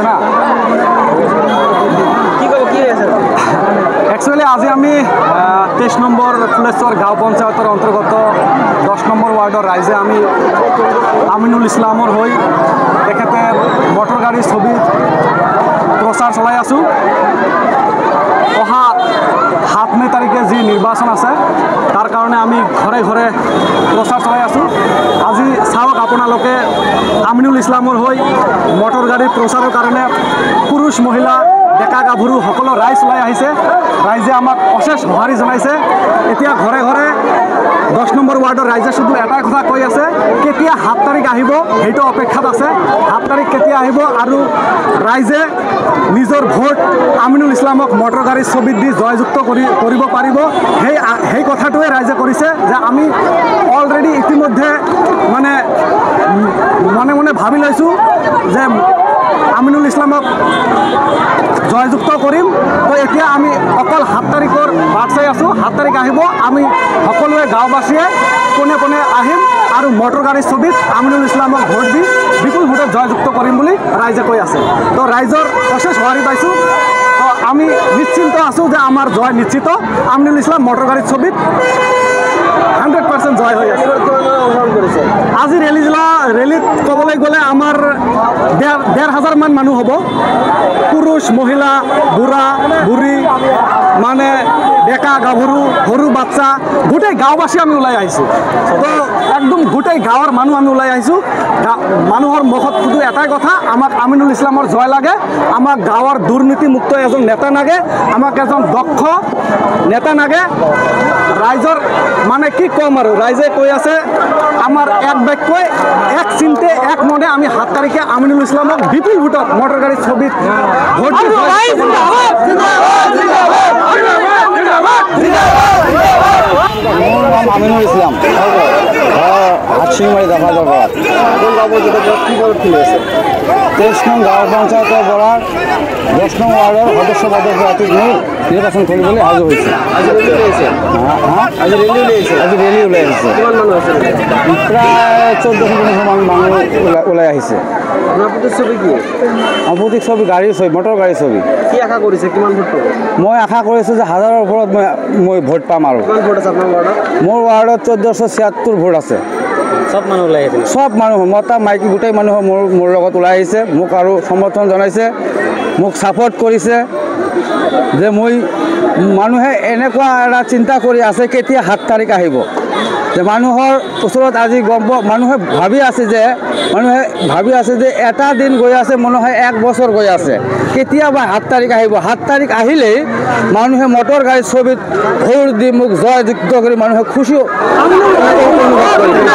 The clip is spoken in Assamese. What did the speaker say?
না একচুয়ালি আজি আমি 23 নম্বৰ ফুলেশ্বৰ গাঁও পঞ্চায়তৰ অন্তৰ্গত 10 নম্বৰ ৱাৰ্ডৰ ৰাইজে আমি আমিনুল ইছলামৰ হৈ তেখেতে মটৰ গাড়ীৰ ছবি প্ৰচাৰ চলাই আছোঁ অহা 7 মে তাৰিখে যি নিৰ্বাচন আছে তাৰ কাৰণে আমি ঘৰে ঘৰে প্ৰচাৰ চলাই আছোঁ আজি চাওক আপোনালোকে আমিনুল ইছলামৰ হৈ মটৰ গাড়ীৰ প্ৰচাৰৰ কাৰণে পুৰুষ মহিলা ডেকা গাভৰু সকলো ৰাইজ ওলাই আহিছে ৰাইজে আমাক অশেষ সঁহাৰি জনাইছে এতিয়া ঘৰে ঘৰে 10 নম্বৰ ৱাৰ্ডৰ ৰাইজে শুধু এটাই কথা কৈ আছে কেতিয়া 7 তাৰিখ আহিব সেইটো অপেক্ষাত আছে 7 তাৰিখ কেতিয়া আহিব আৰু ৰাইজে নিজৰ ভোট আমিনুল ইছলামক মটৰ গাড়ীৰ ছবিত দি জয়যুক্ত কৰিব পাৰিব সেই কথাটোৱে ৰাইজে কৰিছে যে আমি অলৰেডি ইতিমধ্যে মানে মনে মনে ভাবি লৈছোঁ যে আমিনুল ইছলামক জয়যুক্ত কৰিম তো এতিয়া আমি অকল 7 তাৰিখৰ বাট চাই আছোঁ 7 তাৰিখ আহিব আমি সকলোৱে গাঁওবাসীয়ে পোনে পোনে আহিম আৰু মটৰ গাড়ীৰ ছবিত আমিনুল ইছলামক ভোট দি বিপুল ভোটত জয়যুক্ত কৰিম বুলি ৰাইজে কৈ আছে তো ৰাইজৰ অশেষ সঁহাৰি পাইছোঁ তো আমি নিশ্চিন্ত আছোঁ যে আমাৰ জয় নিশ্চিত আমিনুল ইছলাম মটৰ গাড়ীৰ ছবিত 100% জয় হৈ আছে আজি ৰেলীত ক'বলৈ গ'লে আমাৰ 1,500 মান মানুহ হ'ব পুৰুষ মহিলা বুঢ়া বুঢ়ী মানে ডেকা গাভৰু সৰু বাচ্চা গোটেই গাঁওবাসী আমি ওলাই আহিছোঁ তো একদম গোটেই গাঁৱৰ মানুহ আমি ওলাই আহিছোঁ মানুহৰ মুখত শুধু এটাই কথা আমাক আমিনুল ইছলামৰ জয় লাগে আমাক গাঁৱৰ দুৰ্নীতিমুক্ত এজন নেতা লাগে আমাক এজন দক্ষ নেতা লাগে ৰাইজৰ মানে কি ক'ম আৰু ৰাইজে কৈ আছে আমাৰ এক বাক্যই এক চিন্তে এক মনে আমি 7 তাৰিখে আমিনুল ইছলামক বিপুল ভোটত মটৰ গাড়ীৰ ছবিত ভোট মোৰ নাম আমিনুল ইছলাম হাটশিঙিমাৰী দাফাজৰ পৰা 23 নং গাঁও পঞ্চায়তৰ পৰা 10 নং ৱাৰ্ডৰ সদস্য পদৰ প্ৰাৰ্থীক লৈ নিৰ্বাচন কৰিবলৈ সাজু হৈছে আজি ৰেলী ওলাই আহিছে প্ৰায় 1400 মানুহ ওলাই আহিছে প্ৰতীক ছবি গাড়ীৰ ছবি মটৰ গাড়ীৰ ছবি কি আশা কৰিছে কিমান ভোট পাব মই আশা কৰিছোঁ যে 1000ৰ ওপৰত মই ভোট পাম আৰু মোৰ ৱাৰ্ডত 1476 ভোট আছে সব মানুহ ওলাই আহিছে সব মানুহ মতা মাইকী গোটেই মানুহ মোৰ লগত ওলাই আহিছে মোক আৰু সমৰ্থন জনাইছে মোক ছাপৰ্ট কৰিছে যে মানুহে এনেকুৱা এটা চিন্তা কৰি আছে কেতিয়া 7 তাৰিখ আহিব যে মানুহৰ ওচৰত আজি মানুহে ভাবি আছে যে এটা দিন গৈ আছে মানুহে 1 বছৰ গৈ আছে কেতিয়াবা 7 তাৰিখ আহিব 7 তাৰিখ আহিলেই মানুহে মটৰ গাড়ীৰ ছবিত ভোট দি মোক জয়যুক্ত কৰি মানুহে খুশি অনুভৱ কৰিব